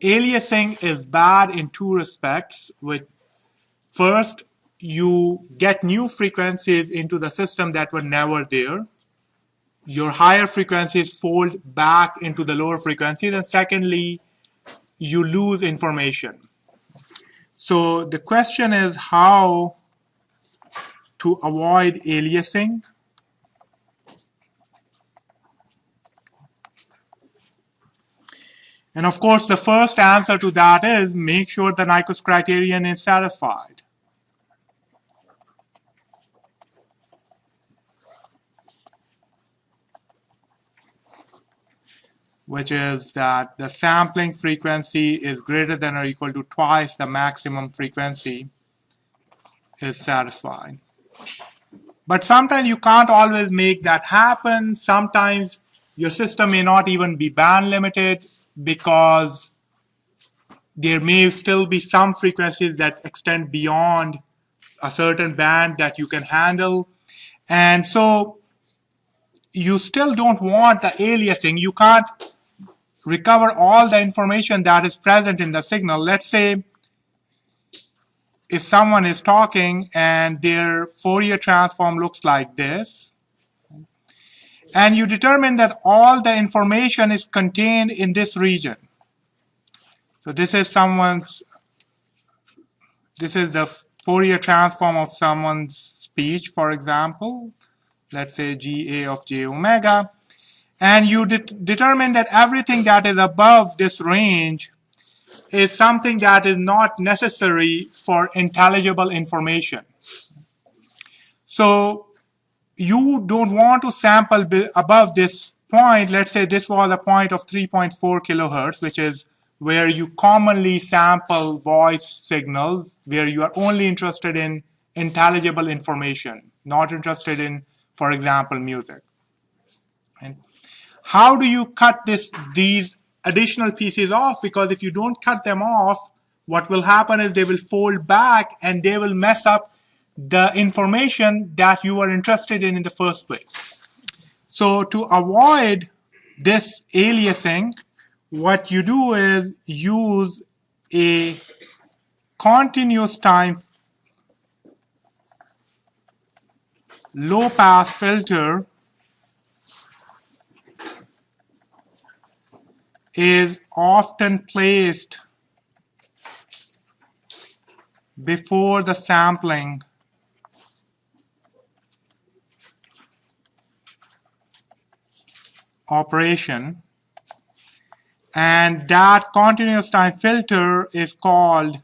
aliasing is bad in two respects. First, you get new frequencies into the system that were never there. Your higher frequencies fold back into the lower frequencies. And secondly, you lose information. So the question is how to avoid aliasing. And of course, the first answer to that is make sure the Nyquist criterion is satisfied. Which is that the sampling frequency is greater than or equal to twice the maximum frequency is satisfied. But sometimes you can't always make that happen. Sometimes your system may not even be band limited because there may still be some frequencies that extend beyond a certain band that you can handle. And so you still don't want the aliasing. You can't recover all the information that is present in the signal. Let's say if someone is talking and their Fourier transform looks like this, and you determine that all the information is contained in this region. So this is the Fourier transform of someone's speech, for example. Let's say GA of J omega. And you determine that everything that is above this range is something that is not necessary for intelligible information. So you don't want to sample above this point. Let's say this was a point of 3.4 kilohertz, which is where you commonly sample voice signals, where you are only interested in intelligible information, not interested in, for example, music. And how do you cut these additional pieces off? Because if you don't cut them off, what will happen is they will fold back and they will mess up the information that you were interested in the first place. So to avoid this aliasing, what you do is use a continuous time low pass filter is often placed before the sampling operation, and that continuous time filter is called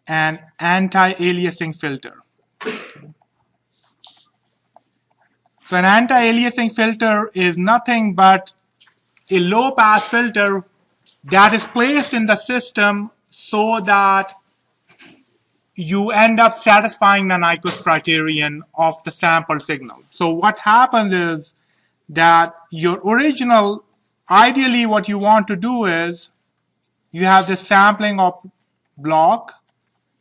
an anti-aliasing filter. So an anti-aliasing filter is nothing but a low-pass filter that is placed in the system so that you end up satisfying the Nyquist criterion of the sample signal. So what happens is that your original, ideally what you want to do is you have this sampling of block.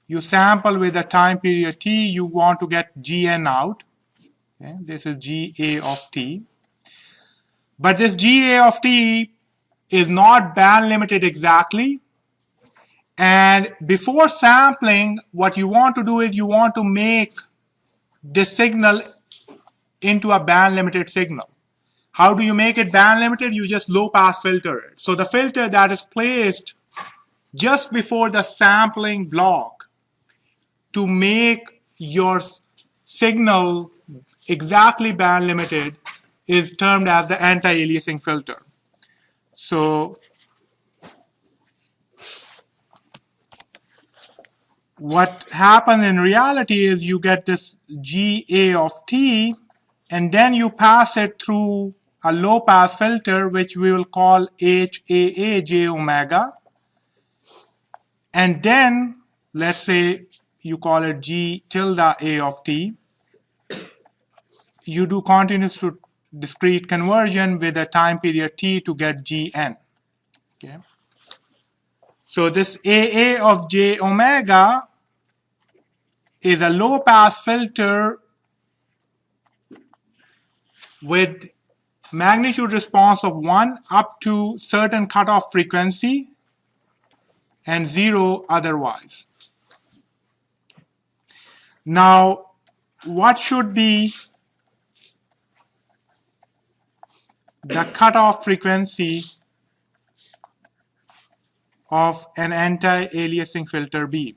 You sample with a time period t. You want to get Gn out. Okay? This is Ga of t. But this Ga of t is not band limited exactly. And before sampling, what you want to do is you want to make this signal into a band limited signal. How do you make it band limited? You just low pass filter it. So the filter that is placed just before the sampling block to make your signal exactly band limited is termed as the anti-aliasing filter. So what happens in reality is you get this Ga of t, and then you pass it through a low pass filter, which we will call HAA J omega. And then let's say you call it G tilde A of t. You do continuous to discrete conversion with a time period t to get Gn. Okay. So this AA of J omega is a low pass filter with magnitude response of 1 up to certain cutoff frequency and 0 otherwise. Now, what should be the cutoff frequency of an anti-aliasing filter be?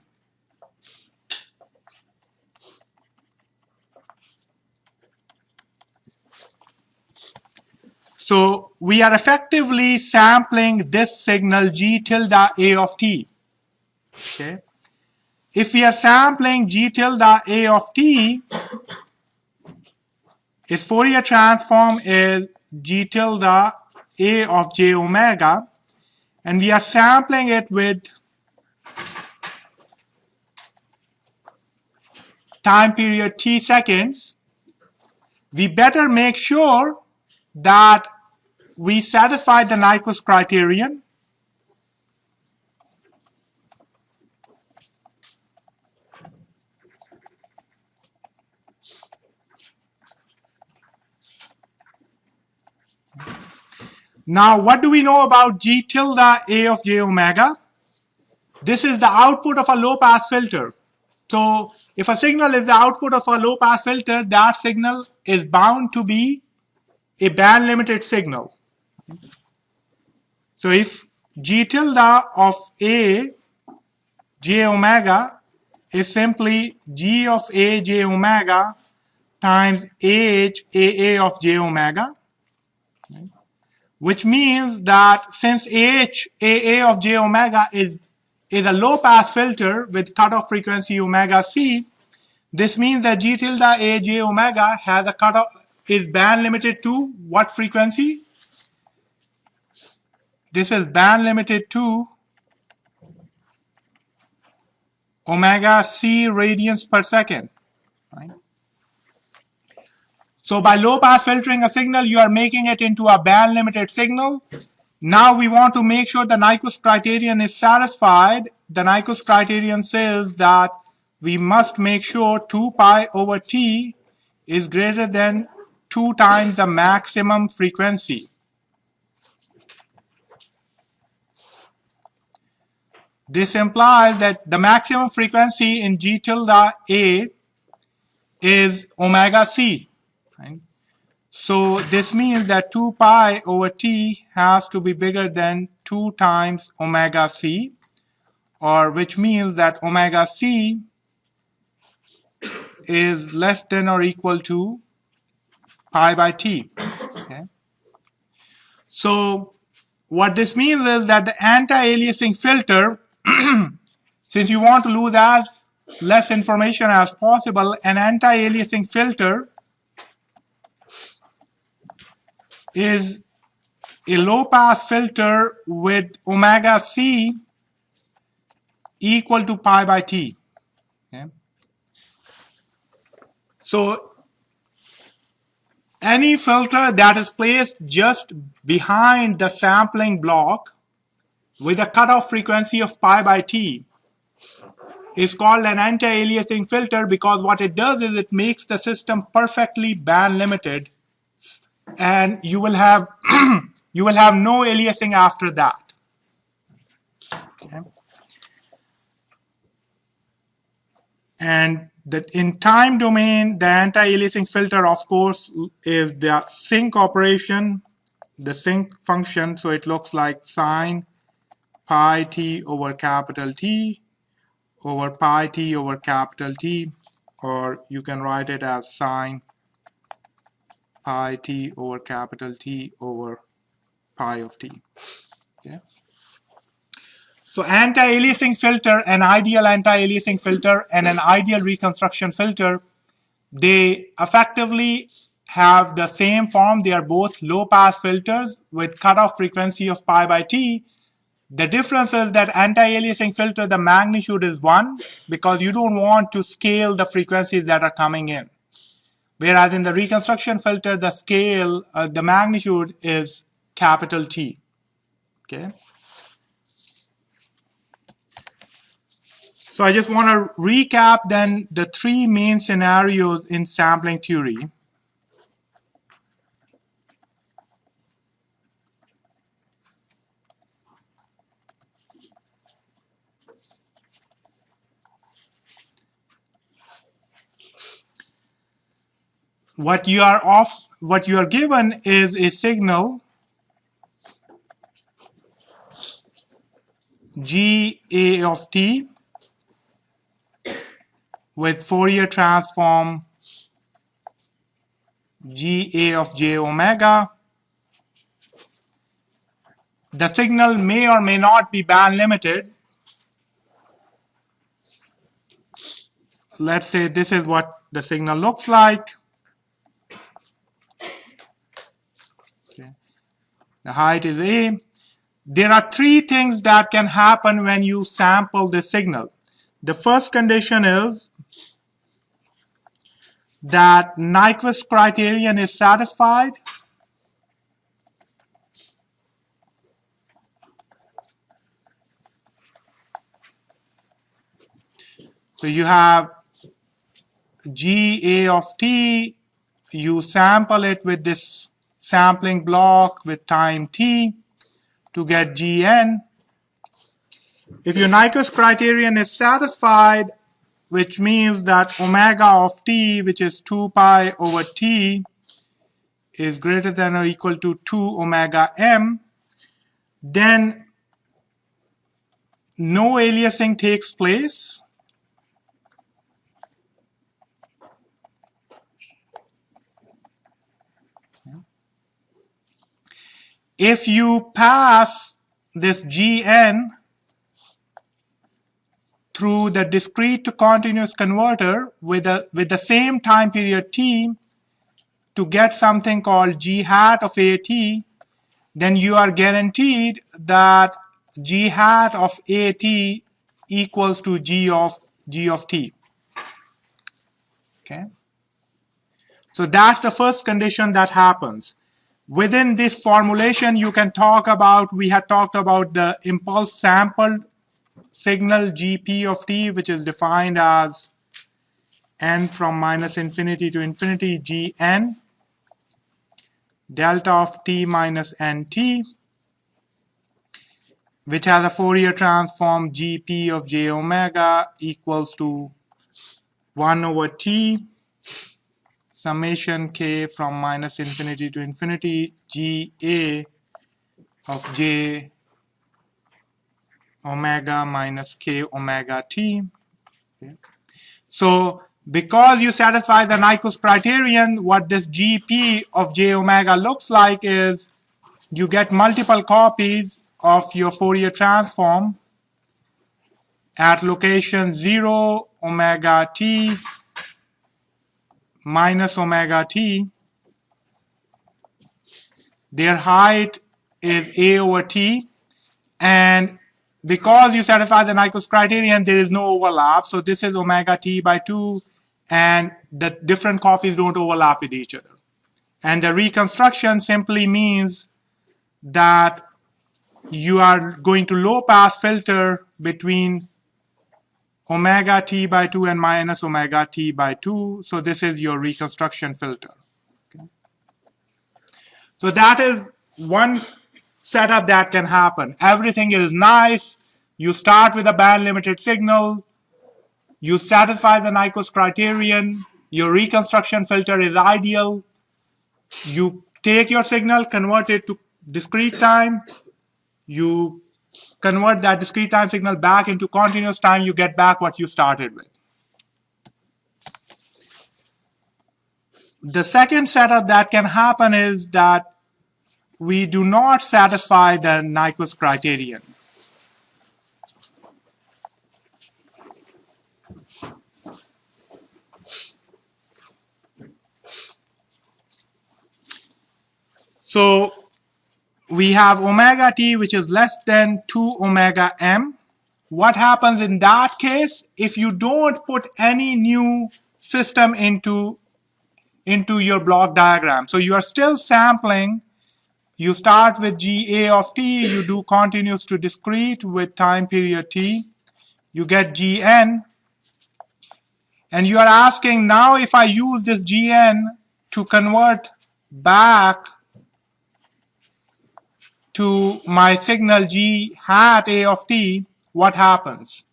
So we are effectively sampling this signal G tilde A of t. Okay. If we are sampling G tilde A of t, its Fourier transform is G tilde A of j omega, and we are sampling it with time period t seconds. We better make sure that we satisfy the Nyquist criterion. Now, what do we know about G tilde A of j omega? This is the output of a low-pass filter. So if a signal is the output of a low-pass filter, that signal is bound to be a band-limited signal. So if G tilde of A j omega is simply G of A j omega times AH AA of j omega, which means that since AH AA of j omega is a low-pass filter with cutoff frequency omega c, this means that G tilde A j omega has a cutoff, is band limited to what frequency? This is band limited to omega c radians per second. Right? So by low pass filtering a signal, you are making it into a band limited signal. Now we want to make sure the Nyquist criterion is satisfied. The Nyquist criterion says that we must make sure 2 pi over t is greater than 2 times the maximum frequency. This implies that the maximum frequency in G tilde A is omega c. Right? So this means that 2 pi over t has to be bigger than 2 times omega c, or which means that omega c is less than or equal to pi by t. Okay? So what this means is that the anti-aliasing filter, since you want to lose as less information as possible, an anti-aliasing filter is a low-pass filter with omega c equal to pi by t. Okay? So any filter that is placed just behind the sampling block with a cutoff frequency of pi by t is called an anti-aliasing filter, because what it does is it makes the system perfectly band limited, and you will have you will have no aliasing after that. Okay. And that in time domain, the anti-aliasing filter, of course, is the sinc operation, the sinc function. So it looks like sine pi t over capital T over pi t over capital T, or you can write it as sine pi t over capital T over pi of t. Okay. So anti-aliasing filter, an ideal anti-aliasing filter, and an ideal reconstruction filter, they effectively have the same form. They are both low-pass filters with cutoff frequency of pi by t. The difference is that anti-aliasing filter, the magnitude is 1, because you don't want to scale the frequencies that are coming in. Whereas in the reconstruction filter, the scale, the magnitude is capital T. Okay. So I just want to recap then the 3 main scenarios in sampling theory. what you are given is a signal GA of t with Fourier transform GA of j omega. The signal may or may not be band limited. Let's say this is what the signal looks like. Okay. The height is A. There are three things that can happen when you sample the signal. The first condition is that Nyquist criterion is satisfied. So you have GA of t, you sample it with this sampling block with time t to get Gn. If your Nyquist criterion is satisfied, which means that omega of t, which is 2 pi over t, is greater than or equal to 2 omega m, then no aliasing takes place. If you pass this Gn through the discrete to continuous converter with the same time period t to get something called G hat of AT, then you are guaranteed that G hat of AT equals to G of t. Okay? So that's the first condition that happens. Within this formulation, you can talk about, we had talked about the impulse sampled signal Gp of t, which is defined as n from minus infinity to infinity Gn delta of t minus nt, which has a Fourier transform Gp of j omega equals to 1 over t summation k from minus infinity to infinity Ga of j omega minus k omega t. Okay. So because you satisfy the Nyquist criterion, what this Gp of j omega looks like is you get multiple copies of your Fourier transform at location 0, omega t, minus omega t. Their height is a over t. And because you satisfy the Nyquist criterion, there is no overlap. So this is omega t by 2. And the different copies don't overlap with each other. And the reconstruction simply means that you are going to low pass filter between omega t by 2 and minus omega t by 2. So this is your reconstruction filter. Okay. So that is one setup that can happen. Everything is nice. You start with a band limited signal. You satisfy the Nyquist criterion. Your reconstruction filter is ideal. You take your signal, convert it to discrete time. You convert that discrete time signal back into continuous time. You get back what you started with. The second setup that can happen is that we do not satisfy the Nyquist criterion. So we have omega t, which is less than 2 omega m. What happens in that case if you don't put any new system into your block diagram? So you are still sampling. You start with Ga of t, you do continuous to discrete with time period t. You get Gn. And you are asking now if I use this Gn to convert back to my signal G hat A of t, what happens?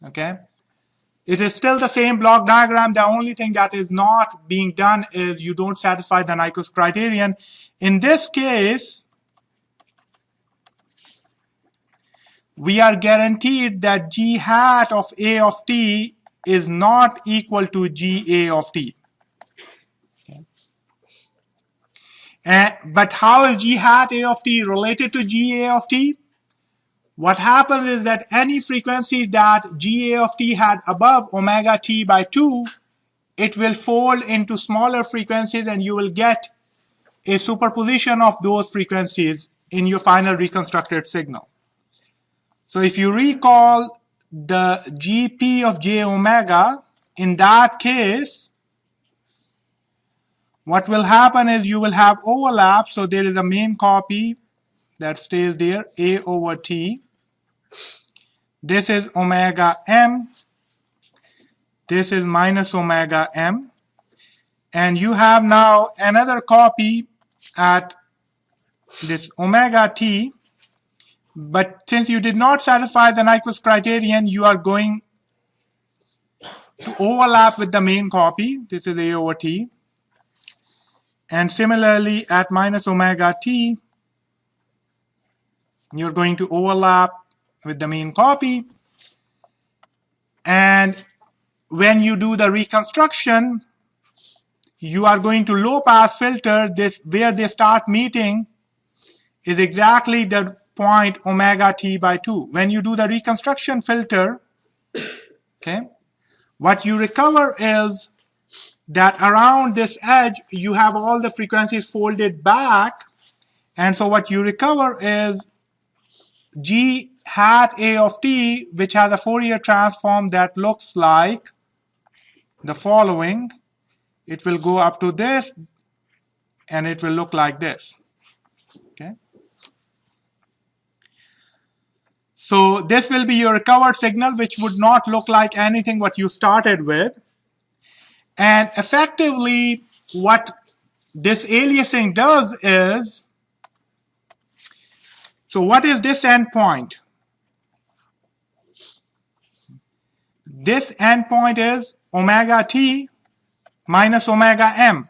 Okay. It is still the same block diagram. The only thing that is not being done is you don't satisfy the Nyquist criterion. In this case, we are guaranteed that G hat of A of t is not equal to GA of t. But how is G hat A of t related to GA of t? What happens is that any frequency that GA of t had above omega t by 2, it will fold into smaller frequencies and you will get a superposition of those frequencies in your final reconstructed signal. So if you recall the GP of j omega, in that case, what will happen is you will have overlap. So there is a main copy that stays there, A over T. This is omega m. This is minus omega m. And you have now another copy at this omega t. But since you did not satisfy the Nyquist criterion, you are going to overlap with the main copy. This is A over T. And similarly, at minus omega t, you're going to overlap with the main copy. And when you do the reconstruction, you are going to low pass filter this where they start meeting is exactly the point omega t by 2. When you do the reconstruction filter, okay, what you recover is that around this edge you have all the frequencies folded back, and so what you recover is G hat A of t, which has a Fourier transform that looks like the following. It will go up to this and it will look like this. Okay. So this will be your recovered signal, which would not look like anything what you started with. And effectively, what this aliasing does is, so what is this endpoint? This endpoint is omega t minus omega m.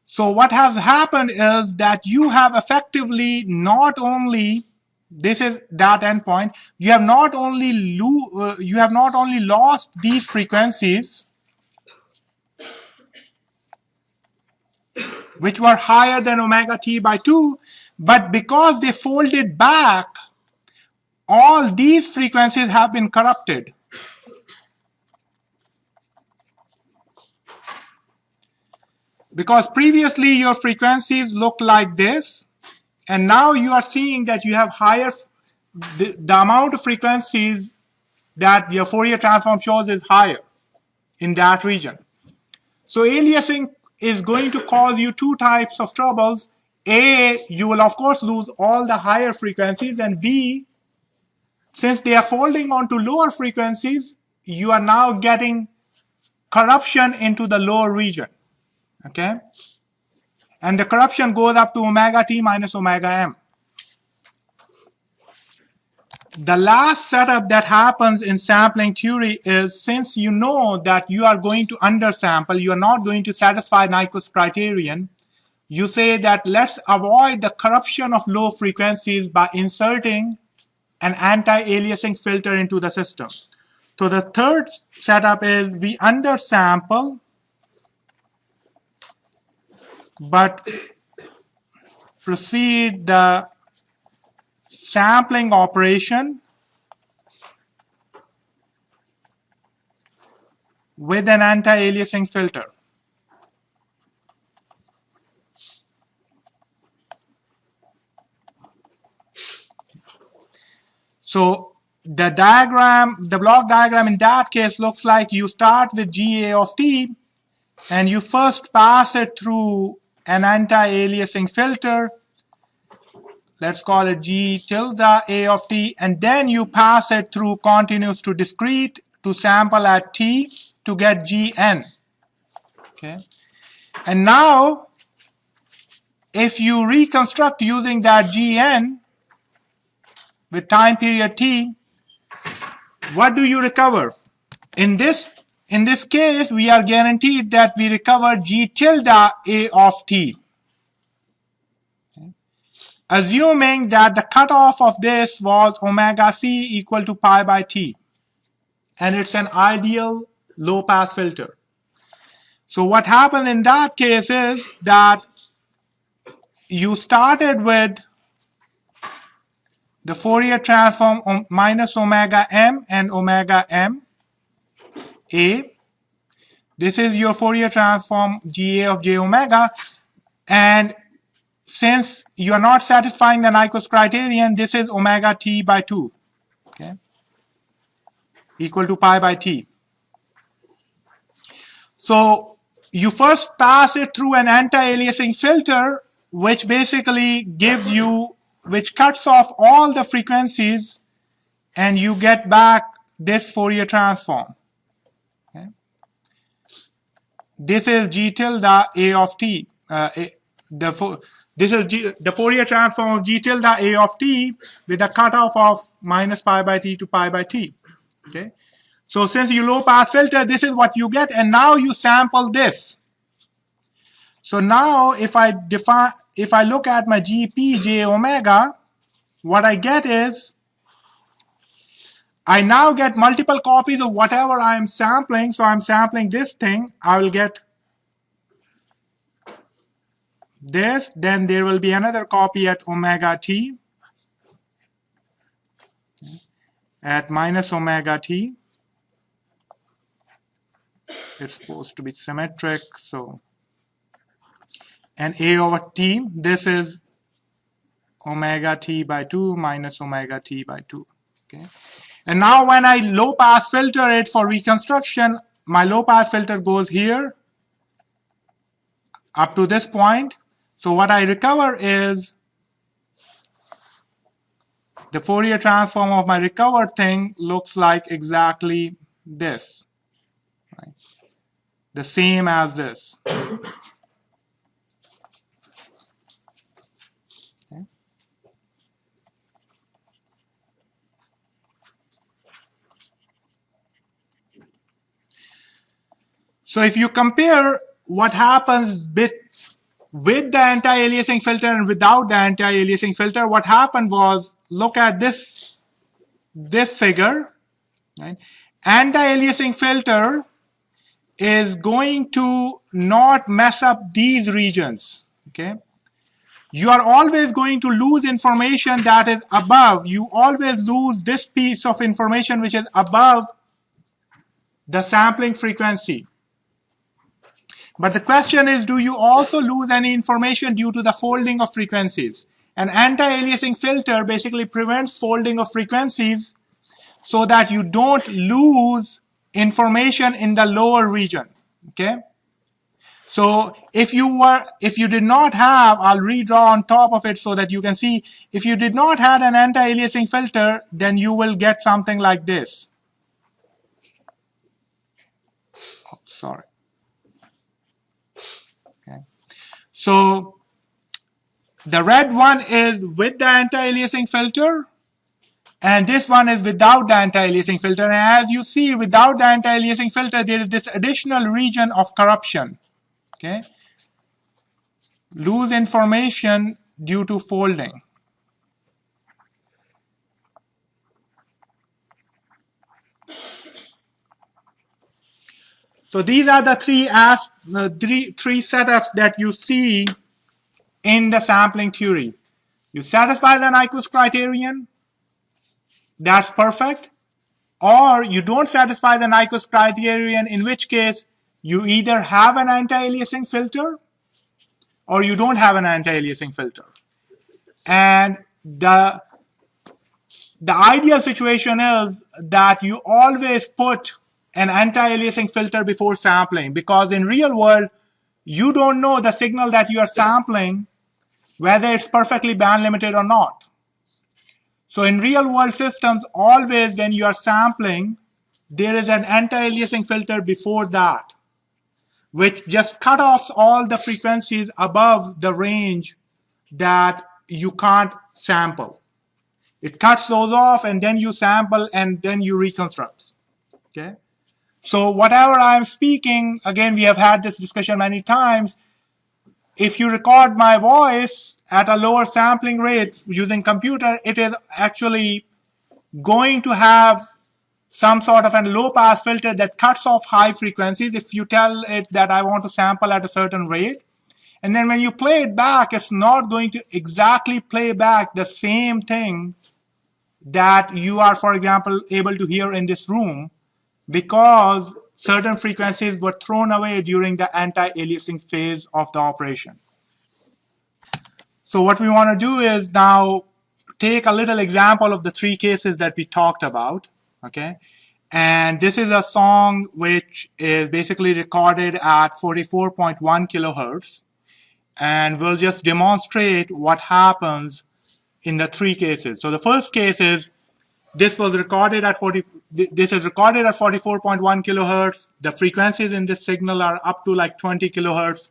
So what has happened is that you have effectively not only, this is that endpoint, you have not only lost these frequencies which were higher than omega t by 2, but because they folded back, all these frequencies have been corrupted. Because previously your frequencies looked like this, and now you are seeing that you have higher, the amount of frequencies that your Fourier transform shows is higher in that region. So aliasing is going to cause you two types of troubles. A, you will of course lose all the higher frequencies, and B, since they are folding onto lower frequencies, you are now getting corruption into the lower region. Okay? And the corruption goes up to omega t minus omega m. The last setup that happens in sampling theory is, since you know that you are going to undersample, you are not going to satisfy Nyquist criterion, you say that let's avoid the corruption of low frequencies by inserting an anti-aliasing filter into the system. So the third setup is we undersample, but proceed the sampling operation with an anti-aliasing filter. So the diagram, the block diagram in that case looks like you start with GA of t and you first pass it through an anti-aliasing filter. Let's call it G tilde A of t, and then you pass it through continuous to discrete to sample at t to get Gn. Okay. And now, if you reconstruct using that Gn with time period t, what do you recover? In this case, we are guaranteed that we recover G tilde A of t, assuming that the cutoff of this was omega c equal to pi by t, and it's an ideal low-pass filter. So what happened in that case is that you started with the Fourier transform minus omega m and omega m a. This is your Fourier transform GA of j omega, and since you are not satisfying the Nyquist criterion, this is omega t by 2, okay, equal to pi by t. So you first pass it through an anti-aliasing filter, which basically gives you, which cuts off all the frequencies, and you get back this Fourier transform. Okay. This is G tilde A of t. This is the Fourier transform of G tilde A of t with a cutoff of minus pi by t to pi by t. Okay. So since you low pass filter, this is what you get, and now you sample this. So now if I look at my GP j omega, what I get is I now get multiple copies of whatever I am sampling. So I'm sampling this thing, I will get this, then there will be another copy at omega t, at minus omega t. It's supposed to be symmetric, so, and a over t, this is omega t by 2 minus omega t by 2. Okay. And now when I low pass filter it for reconstruction, my low pass filter goes here up to this point. So what I recover is the Fourier transform of my recovered thing looks like exactly this, right? The same as this. Okay. So if you compare what happens with the anti-aliasing filter and without the anti-aliasing filter, what happened was, look at this figure, right? Anti-aliasing filter is going to not mess up these regions, okay? You are always going to lose information that is above. You always lose this piece of information which is above the sampling frequency. But the question is, do you also lose any information due to the folding of frequencies? An anti-aliasing filter basically prevents folding of frequencies so that you don't lose information in the lower region. Okay. So if you did not have, I'll redraw on top of it so that you can see, if you did not have an anti-aliasing filter, then you will get something like this. Oh, sorry. Okay. So the red one is with the anti-aliasing filter, and this one is without the anti-aliasing filter. And as you see, without the anti-aliasing filter, there is this additional region of corruption. Okay, lose information due to folding. So these are the three setups that you see in the sampling theory. You satisfy the Nyquist criterion, that's perfect. Or you don't satisfy the Nyquist criterion, in which case you either have an anti-aliasing filter or you don't have an anti-aliasing filter. And the ideal situation is that you always put an anti-aliasing filter before sampling, because in real world, you don't know the signal that you are sampling, whether it's perfectly band limited or not. So in real world systems, always when you are sampling, there is an anti-aliasing filter before that, which just cut off all the frequencies above the range that you can't sample. It cuts those off, and then you sample, and then you reconstruct. Okay. So whatever I'm speaking, again, we have had this discussion many times. If you record my voice at a lower sampling rate using computer, it is actually going to have some sort of a low pass filter that cuts off high frequencies if you tell it that I want to sample at a certain rate. And then when you play it back, it's not going to exactly play back the same thing that you are, for example, able to hear in this room, because certain frequencies were thrown away during the anti-aliasing phase of the operation. So what we want to do is now take a little example of the three cases that we talked about, okay? And this is a song which is basically recorded at 44.1 kilohertz. And we'll just demonstrate what happens in the three cases. So the first case is this is recorded at 44.1 kilohertz. The frequencies in this signal are up to like 20 kilohertz.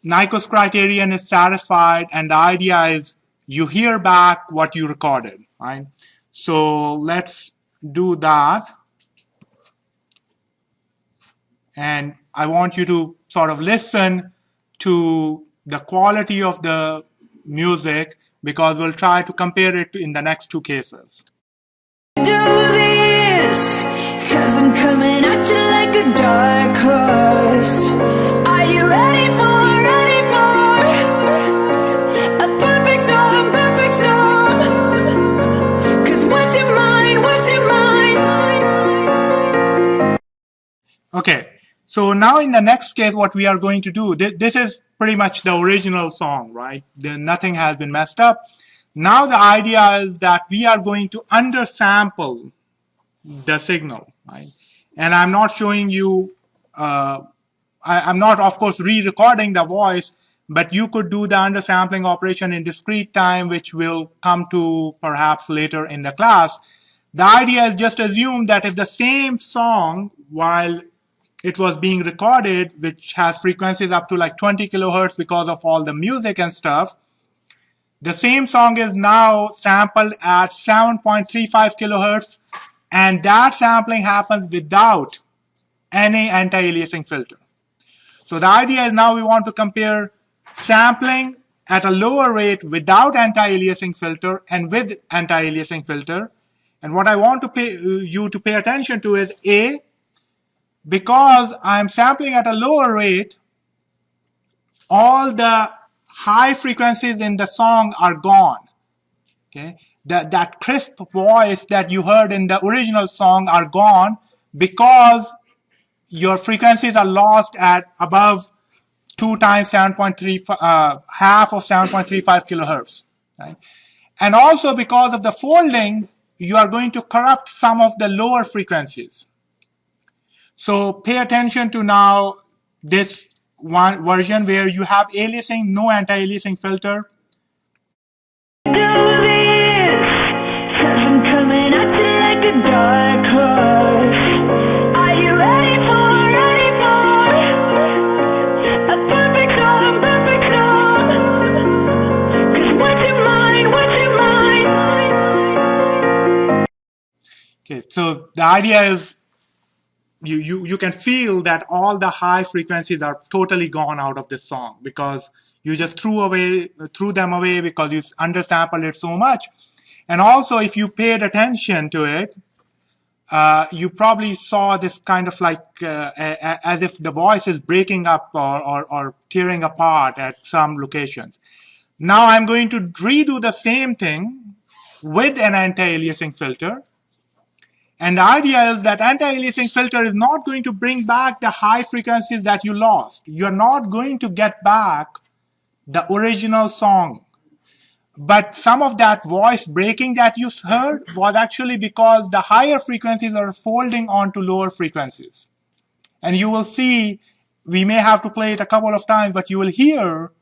Nyquist criterion is satisfied, and the idea is you hear back what you recorded, right? So let's do that. And I want you to sort of listen to the quality of the music, because we'll try to compare it in the next two cases. Do this, 'cause I'm coming at you like a dark horse. Are you ready for a perfect storm, perfect storm? 'Cause what's your mind, what's your mind? Okay, so now in the next case, what we are going to do, this is pretty much the original song, right? Nothing has been messed up. Now the idea is that we are going to undersample the signal, right? And I'm not showing you, I'm not, of course, re-recording the voice, but you could do the undersampling operation in discrete time, which will come to perhaps later in the class. The idea is just assume that if the same song, while it was being recorded, which has frequencies up to like 20 kilohertz because of all the music and stuff, the same song is now sampled at 7.35 kilohertz, and that sampling happens without any anti-aliasing filter. So the idea is now we want to compare sampling at a lower rate without anti-aliasing filter and with anti-aliasing filter. And what I want you to pay attention to is A, because I'm sampling at a lower rate, all the high frequencies in the song are gone. Okay, that crisp voice that you heard in the original song are gone because your frequencies are lost at above 2 times 7.3, half of 7.35 kilohertz. Right? And also because of the folding, you are going to corrupt some of the lower frequencies. So pay attention to now this one version where you have aliasing, no anti-aliasing filter. Do this, 'cause I'm coming at you like a dark horse. Are you ready for a perfect storm, perfect storm? 'Cause what's your mind, what's your mind? Okay, so the idea is you can feel that all the high frequencies are totally gone out of this song because you just threw them away because you undersampled it so much. And also, if you paid attention to it, you probably saw this kind of like as if the voice is breaking up or tearing apart at some locations. Now I'm going to redo the same thing with an anti-aliasing filter. And the idea is that anti-aliasing filter is not going to bring back the high frequencies that you lost. You're not going to get back the original song. But some of that voice breaking that you heard was actually because the higher frequencies are folding onto lower frequencies. And you will see, we may have to play it a couple of times, but you will hear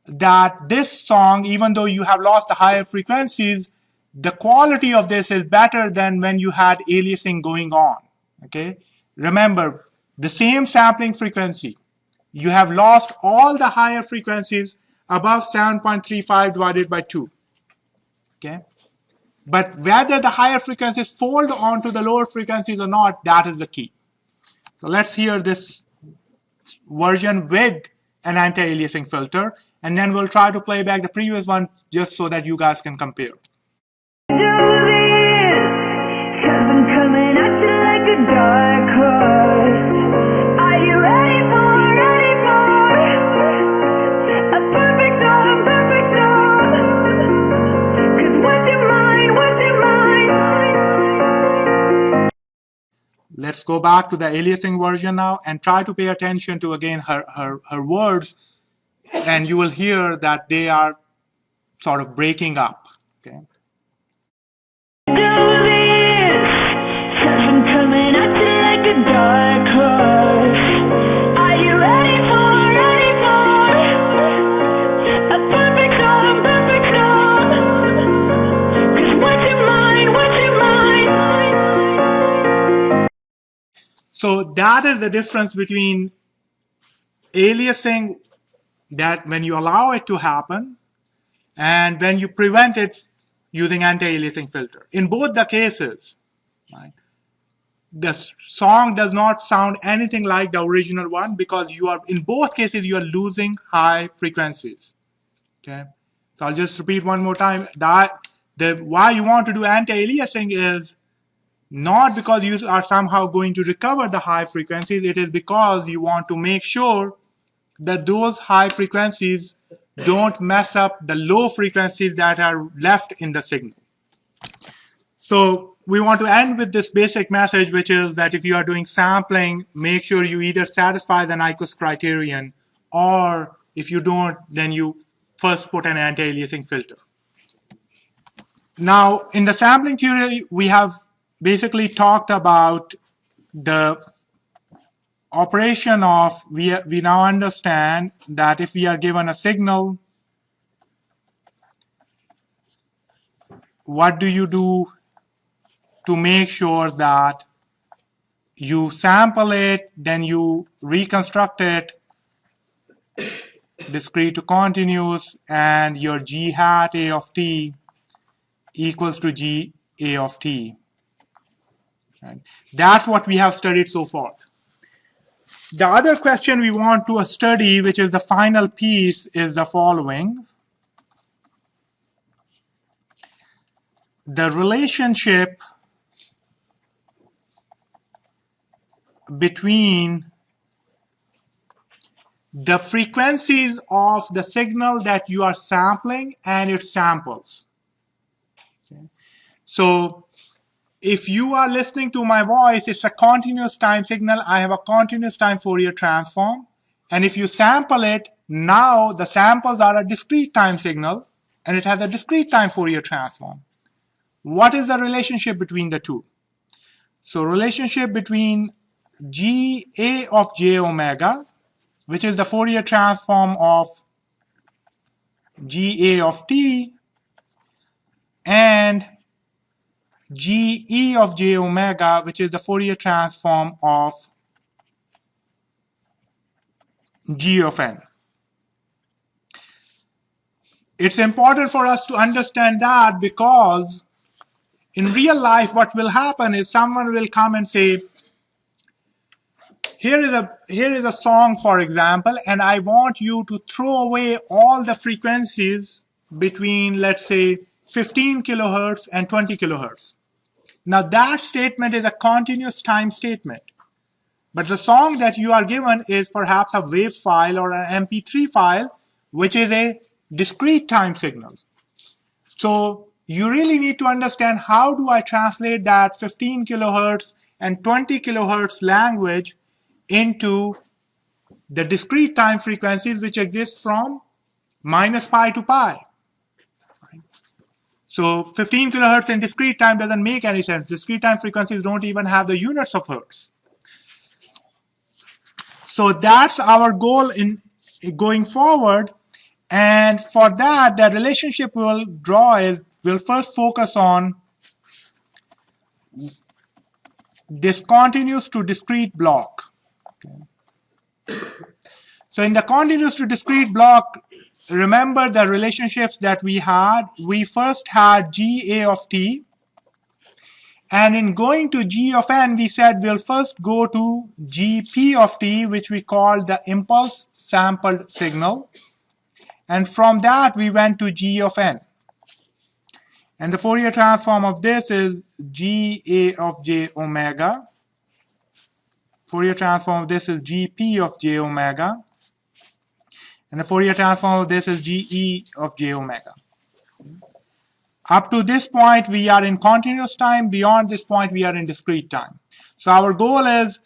that this song, even though you have lost the higher frequencies, the quality of this is better than when you had aliasing going on. Okay, remember the same sampling frequency, you have lost all the higher frequencies above 7.35 divided by 2. Okay, But whether the higher frequencies fold onto the lower frequencies or not, that is the key. So let's hear this version with an anti-aliasing filter, and then we'll try to play back the previous one just so that you guys can compare. Do this, 'cause I'm coming at you like a dark horse. Are you ready for a perfect storm, perfect storm? 'Cause what's your mind, what's your mind? Let's go back to the aliasing version now and try to pay attention to, again, her words, and you will hear that they are sort of breaking up. Okay. Do this, 'cause I'm coming at you like a dark horse. Are you ready for a perfect storm, perfect storm? 'Cause what's your mind, what's your mind? So that is the difference between aliasing, that when you allow it to happen, and when you prevent it using anti-aliasing filter. In both the cases, right, the song does not sound anything like the original one, because you are, in both cases, you are losing high frequencies. Okay, so I'll just repeat one more time. Why you want to do anti-aliasing is not because you are somehow going to recover the high frequencies. It is because you want to make sure that those high frequencies don't mess up the low frequencies that are left in the signal. So we want to end with this basic message, which is that if you are doing sampling, make sure you either satisfy the Nyquist criterion, or if you don't, then you first put an anti-aliasing filter. Now, in the sampling theory, we have basically talked about the operation of, we now understand that if we are given a signal, what do you do to make sure that you sample it, then you reconstruct it, discrete to continuous, and your G hat A of t equals to G A of t. Right? That's what we have studied so far. The other question we want to study, which is the final piece, is the following. The relationship between the frequencies of the signal that you are sampling and its samples. Okay. So if you are listening to my voice, it's a continuous time signal. I have a continuous time Fourier transform. And if you sample it, now the samples are a discrete time signal, and it has a discrete time Fourier transform. What is the relationship between the two? So relationship between GA of j omega, which is the Fourier transform of GA of t, and GE of j omega, which is the Fourier transform of G of n. It's important for us to understand that, because in real life, what will happen is someone will come and say, here is a song, for example, and I want you to throw away all the frequencies between, let's say, 15 kilohertz and 20 kilohertz. Now that statement is a continuous time statement. But the song that you are given is perhaps a WAV file or an MP3 file, which is a discrete time signal. So you really need to understand, how do I translate that 15 kilohertz and 20 kilohertz language into the discrete time frequencies which exist from minus pi to pi. So 15 kilohertz in discrete time doesn't make any sense. Discrete time frequencies don't even have the units of hertz. So that's our goal in going forward. And for that, the relationship we'll draw is, we'll first focus on this continuous to discrete block. Okay. So in the continuous to discrete block, remember the relationships that we had. We first had GA of t, and in going to G of n, we said we'll first go to GP of t, which we call the impulse sampled signal. And from that, we went to G of n. And the Fourier transform of this is GA of j omega. Fourier transform of this is GP of j omega. And the Fourier transform of this is GE of j omega. Up to this point, we are in continuous time. Beyond this point, we are in discrete time. So our goal is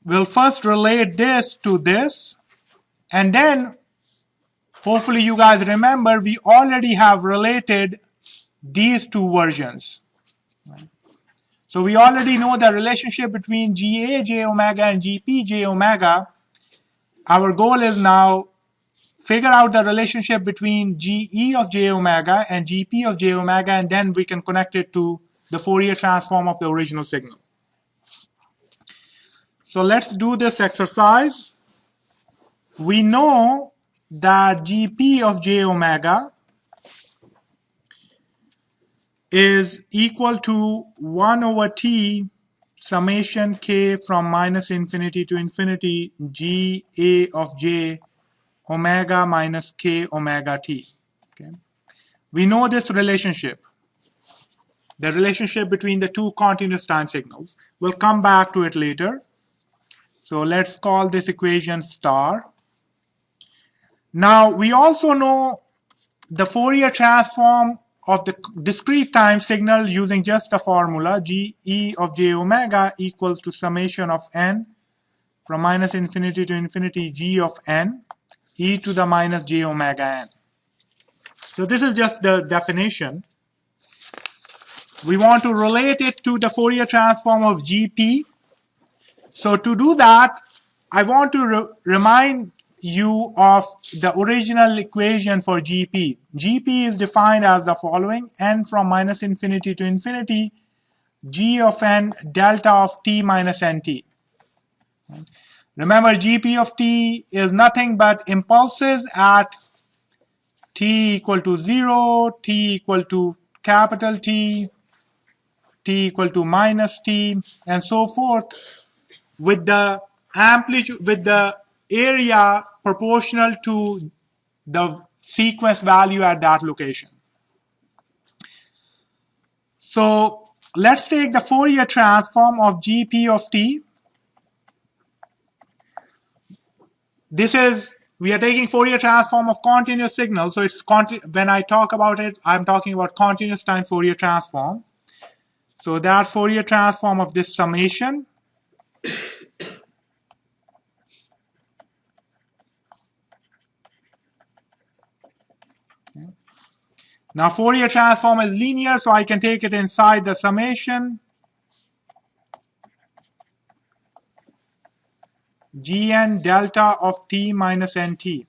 we'll first relate this to this. And then, hopefully you guys remember, we already have related these two versions. So we already know the relationship between GA j omega and GP j omega. Our goal is now figure out the relationship between GE of j omega and GP of j omega, and then we can connect it to the Fourier transform of the original signal. So let's do this exercise. We know that GP of j omega is equal to 1 over t summation k from minus infinity to infinity GA of j omega minus k omega t. Okay. We know this relationship, the relationship between the two continuous time signals. We'll come back to it later. So let's call this equation star. Now we also know the Fourier transform of the discrete time signal using just the formula GE of j omega equals to summation of n from minus infinity to infinity g of n e to the minus j omega n. So this is just the definition. We want to relate it to the Fourier transform of GP. So to do that, I want to remind you of the original equation for GP. GP is defined as the following: n from minus infinity to infinity g of n delta of t minus nt. Remember, GP of t is nothing but impulses at t equal to 0, t equal to capital T, t equal to minus t, and so forth, with the amplitude, with the area proportional to the sequence value at that location. So let's take the Fourier transform of GP of t. This is, we are taking Fourier transform of continuous signal. So it's when I talk about it, I'm talking about continuous time Fourier transform. So that Fourier transform of this summation now Fourier transform is linear, so I can take it inside the summation Gn delta of t minus nt.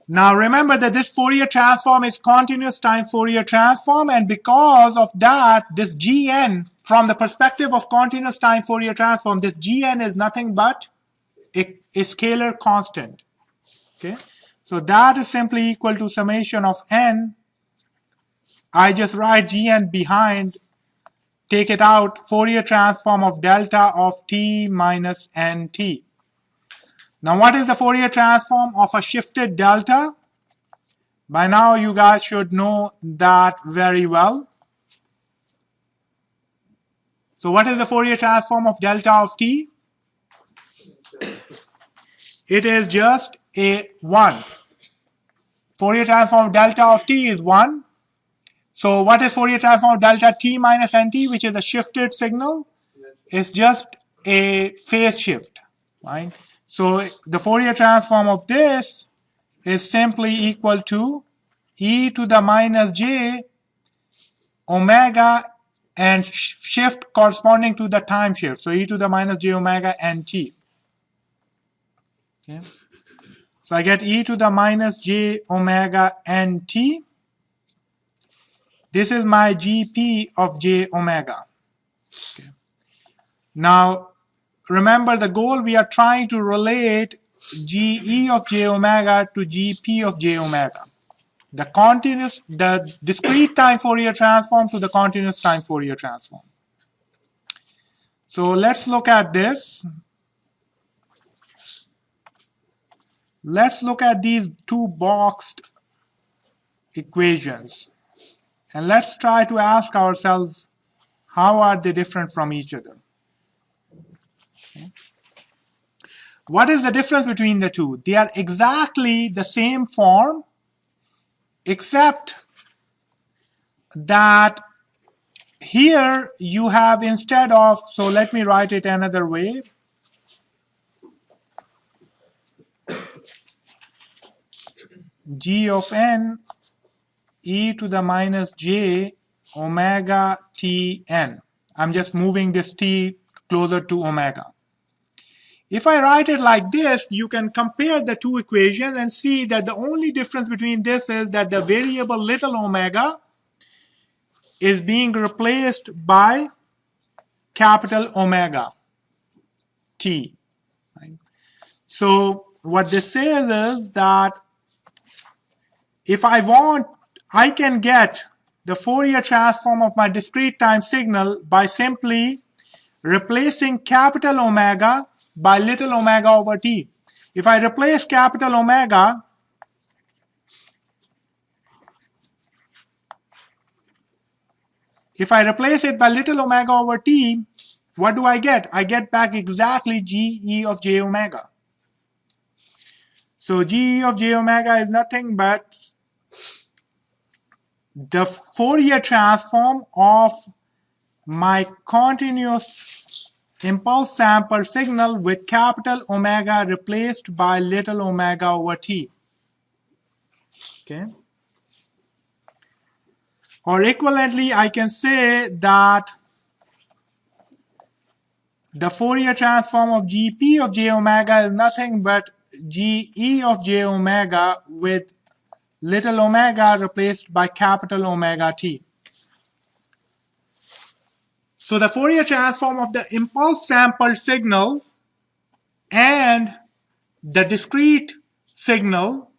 Now remember that this Fourier transform is continuous time Fourier transform, and because of that, this Gn, from the perspective of continuous time Fourier transform, this Gn is nothing but a scalar constant. Okay, so that is simply equal to summation of n. I just write Gn behind, take it out, Fourier transform of delta of t minus nt. Now what is the Fourier transform of a shifted delta? By now you guys should know that very well. So what is the Fourier transform of delta of t? It is just a 1. Fourier transform of delta of t is 1. So what is Fourier transform of delta t minus nt, which is a shifted signal? It's just a phase shift, right? So the Fourier transform of this is simply equal to e to the minus j omega and shift corresponding to the time shift. So e to the minus j omega nt. Okay. So I get e to the minus j omega nt. This is my GP of j omega. Okay. Now remember, the goal, we are trying to relate GE of j omega to GP of j omega. The discrete time Fourier transform to the continuous time Fourier transform. So let's look at this. Let's look at these two boxed equations. And let's try to ask ourselves, how are they different from each other? Okay. What is the difference between the two? They are exactly the same form, except that here you have, instead of, so let me write it another way. G of n e to the minus j omega t n. I'm just moving this t closer to omega. If I write it like this, you can compare the two equations and see that the only difference between this is that the variable little omega is being replaced by capital omega t. Right? So what this says is that if I want, I can get the Fourier transform of my discrete time signal by simply replacing capital omega by little omega over t. If I replace capital omega, if I replace it by little omega over t, what do I get? I get back exactly GE of j omega. So GE of j omega is nothing but the Fourier transform of my continuous impulse sample signal with capital omega replaced by little omega over t. Okay. Or equivalently, I can say that the Fourier transform of GP of j omega is nothing but GE of j omega with little omega replaced by capital omega t. So the Fourier transform of the impulse sample signal and the discrete signal,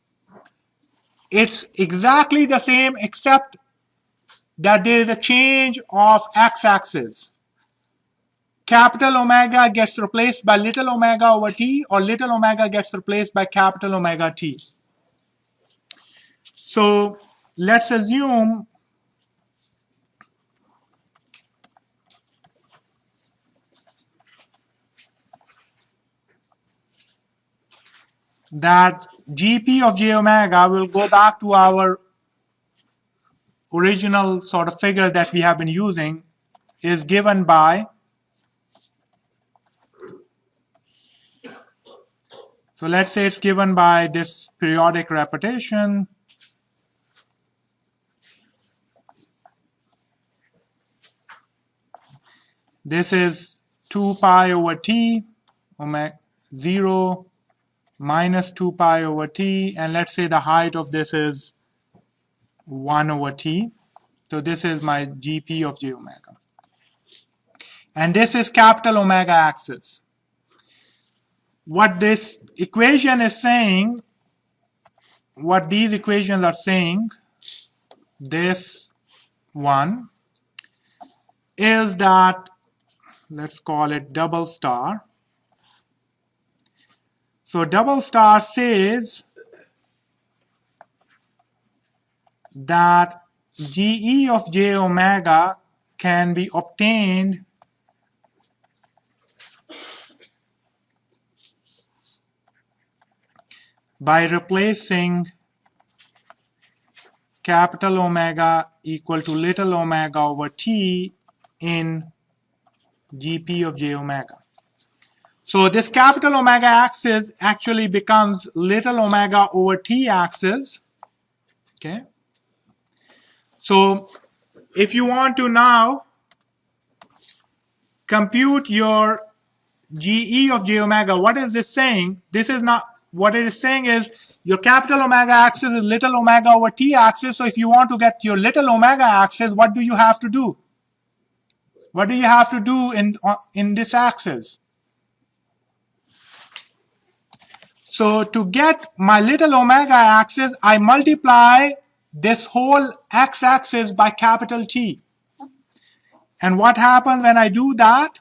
it's exactly the same except that there is a change of x-axis. Capital omega gets replaced by little omega over t, or little omega gets replaced by capital omega t. So let's assume that GP of j omega will go back to our original sort of figure that we have been using, is given by, so let's say it's given by this periodic repetition. This is 2 pi over t, omega 0 minus 2 pi over t, and let's say the height of this is 1 over t. So this is my GP of j omega. And this is capital omega axis. What this equation is saying, what these equations are saying, this one, is that, let's call it double star. So double star says that GE of j omega can be obtained by replacing capital omega equal to little omega over t in GP of j omega. So this capital omega axis actually becomes little omega over t axis. Okay. So if you want to now compute your GE of j omega, what is this saying? This is not, what it is saying is your capital omega axis is little omega over t axis. So if you want to get your little omega axis, what do you have to do? What do you have to do in this axis? So to get my little omega axis, I multiply this whole x-axis by capital T. And what happens when I do that?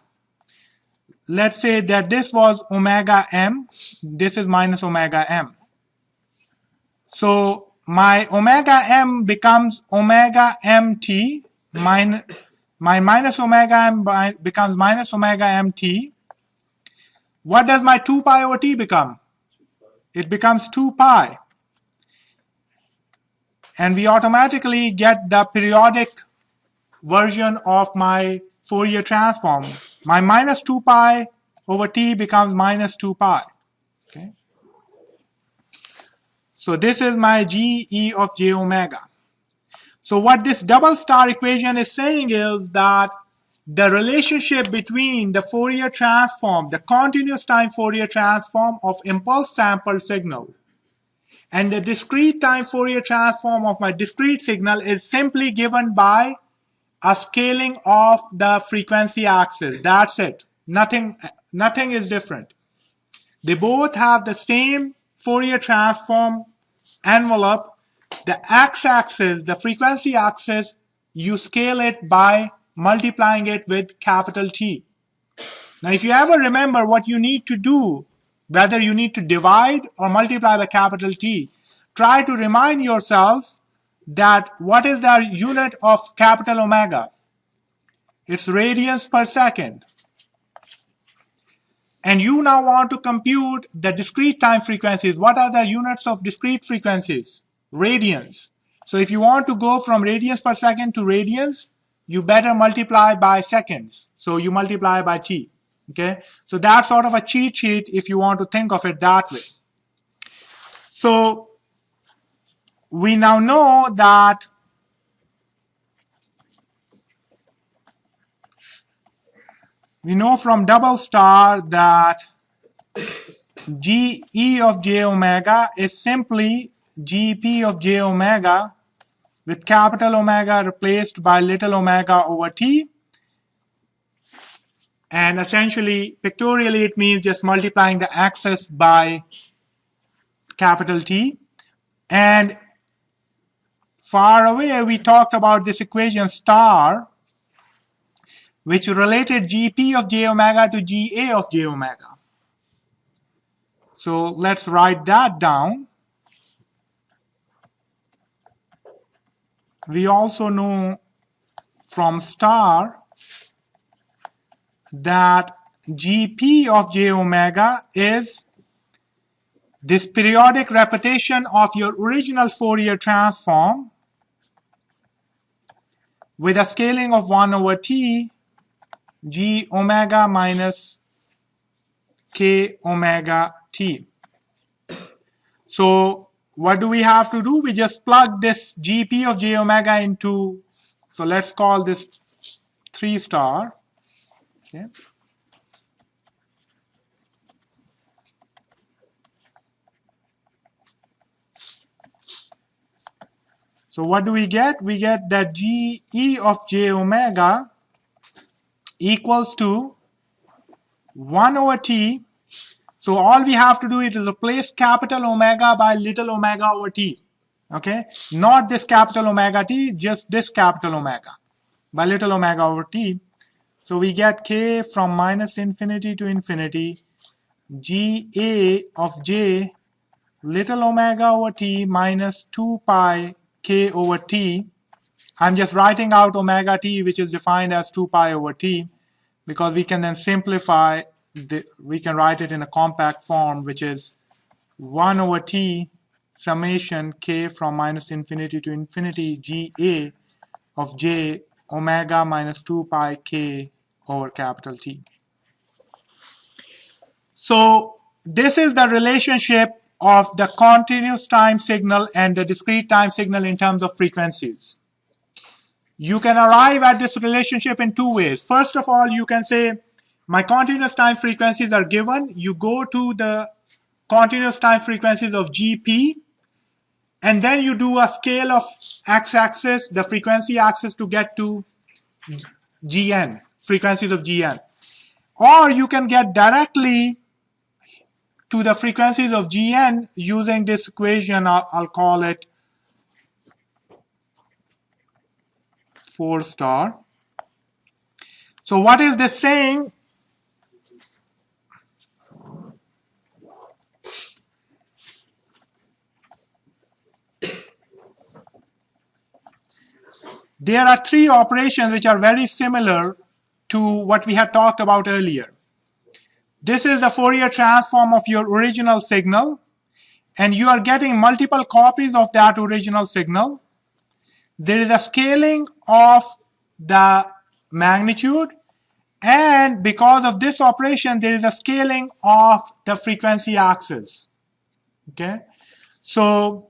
Let's say that this was omega m, this is minus omega m. So my omega m becomes omega mt, my minus omega m becomes minus omega mt. What does my 2 pi over t become? It becomes 2 pi. And we automatically get the periodic version of my Fourier transform. My minus 2 pi over t becomes minus 2 pi. Okay. So this is my GE of j omega. So what this double star equation is saying is that the relationship between the Fourier transform, the continuous time Fourier transform of impulse sample signal, and the discrete time Fourier transform of my discrete signal is simply given by a scaling of the frequency axis. That's it. Nothing is different. They both have the same Fourier transform envelope. The x-axis, the frequency axis, you scale it by multiplying it with capital T. Now, if you ever remember what you need to do, whether you need to divide or multiply by capital T, try to remind yourself that what is the unit of capital omega? It's radians per second. And you now want to compute the discrete time frequencies. What are the units of discrete frequencies? Radians. So if you want to go from radians per second to radians, you better multiply by seconds. So you multiply by t. Okay? So that's sort of a cheat sheet if you want to think of it that way. So we now know that we know from double star that GE of j omega is simply GP of j omega with capital omega replaced by little omega over t. And essentially, pictorially, it means just multiplying the axis by capital T. And far away, we talked about this equation star, which related GP of j omega to GA of j omega. So let's write that down. We also know from star that GP of j omega is this periodic repetition of your original Fourier transform with a scaling of 1 over t, g omega minus k omega t. So what do we have to do? We just plug this GP of j omega into, so let's call this 3 star. Okay. So what do we get? We get that GE of j omega equals to 1 over t. So all we have to do is replace capital omega by little omega over t. Okay? Not this capital omega t, just this capital omega by little omega over t. So we get k from minus infinity to infinity, GA of j little omega over t minus 2 pi k over t. I'm just writing out omega t, which is defined as 2 pi over t, because we can then simplify, we can write it in a compact form, which is 1 over t summation k from minus infinity to infinity GA of j omega minus 2 pi k over capital T. So this is the relationship of the continuous time signal and the discrete time signal in terms of frequencies. You can arrive at this relationship in 2 ways. First of all, you can say my continuous time frequencies are given. You go to the continuous time frequencies of GP, and then you do a scale of x-axis, the frequency axis, to get to GN, frequencies of GN. Or you can get directly to the frequencies of Gn using this equation. I'll call it 4 star. So what is this saying? There are three operations which are very similar to what we had talked about earlier. This is the Fourier transform of your original signal, and you are getting multiple copies of that original signal. There is a scaling of the magnitude, and because of this operation, there is a scaling of the frequency axis. Okay, so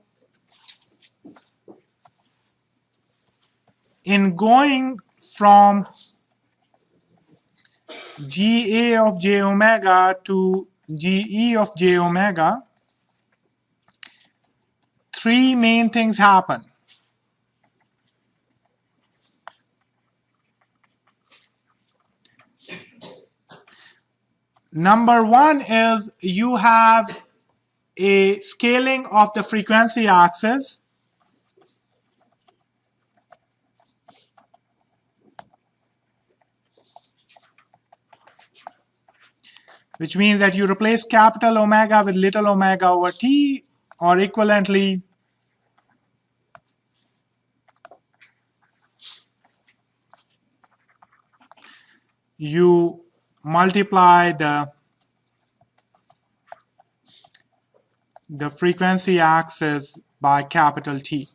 in going from GA of j omega to GE of j omega, three main things happen. Number one is you have a scaling of the frequency axis. Which means that you replace capital omega with little omega over t, or equivalently, you multiply the frequency axis by capital T.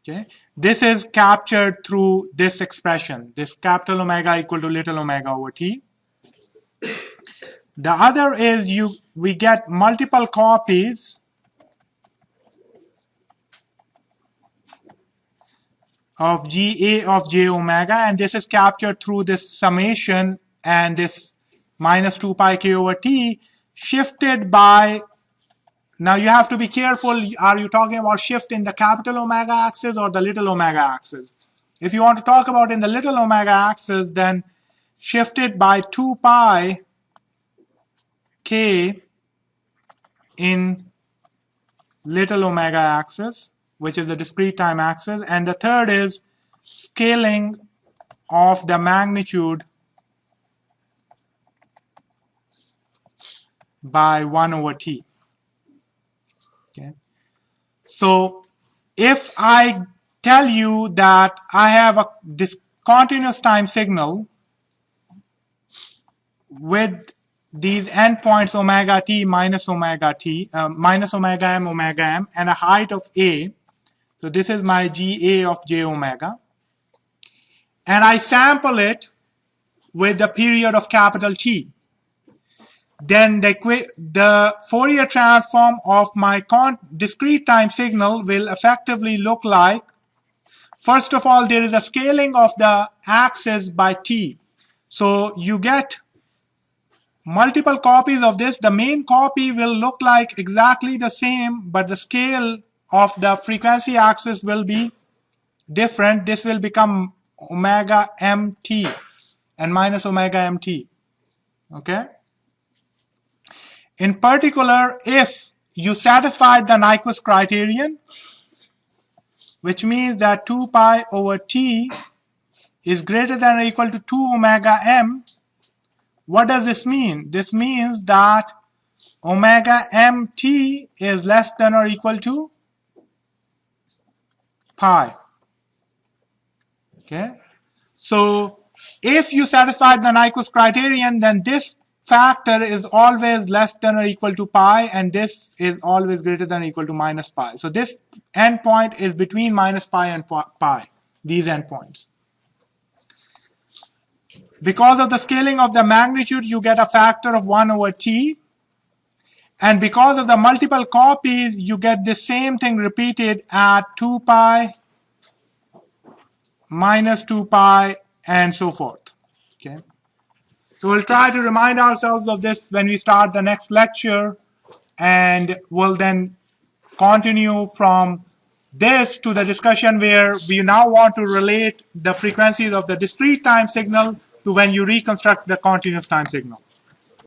Okay, this is captured through this expression, this capital omega equal to little omega over t. The other is we get multiple copies of GA of j omega, and this is captured through this summation and this minus 2 pi k over t shifted by, now you have to be careful, are you talking about shift in the capital omega axis or the little omega axis? If you want to talk about in the little omega axis, then shifted by 2 pi k in little omega axis, which is the discrete time axis, and the third is scaling of the magnitude by 1 over t. Okay. So if I tell you that I have a continuous time signal with these endpoints omega t, minus omega m, and a height of a, so this is my GA of j omega, and I sample it with the period of capital T, then the Fourier transform of my discrete time signal will effectively look like, first of all, there is a scaling of the axis by t. So you get multiple copies of this. The main copy will look like exactly the same, but the scale of the frequency axis will be different. This will become omega mt and minus omega mt. Okay? In particular, if you satisfied the Nyquist criterion, which means that 2 pi over t is greater than or equal to 2 omega m, what does this mean? This means that omega mt is less than or equal to pi. Okay? So if you satisfied the Nyquist criterion, then this factor is always less than or equal to pi, and this is always greater than or equal to minus pi. So this endpoint is between minus pi and pi, these endpoints. Because of the scaling of the magnitude, you get a factor of 1 over t. And because of the multiple copies, you get the same thing repeated at 2 pi, minus 2 pi, and so forth. Okay. So we'll try to remind ourselves of this when we start the next lecture, and we'll then continue from this to the discussion where we now want to relate the frequencies of the discrete time signal to when you reconstruct the continuous time signal.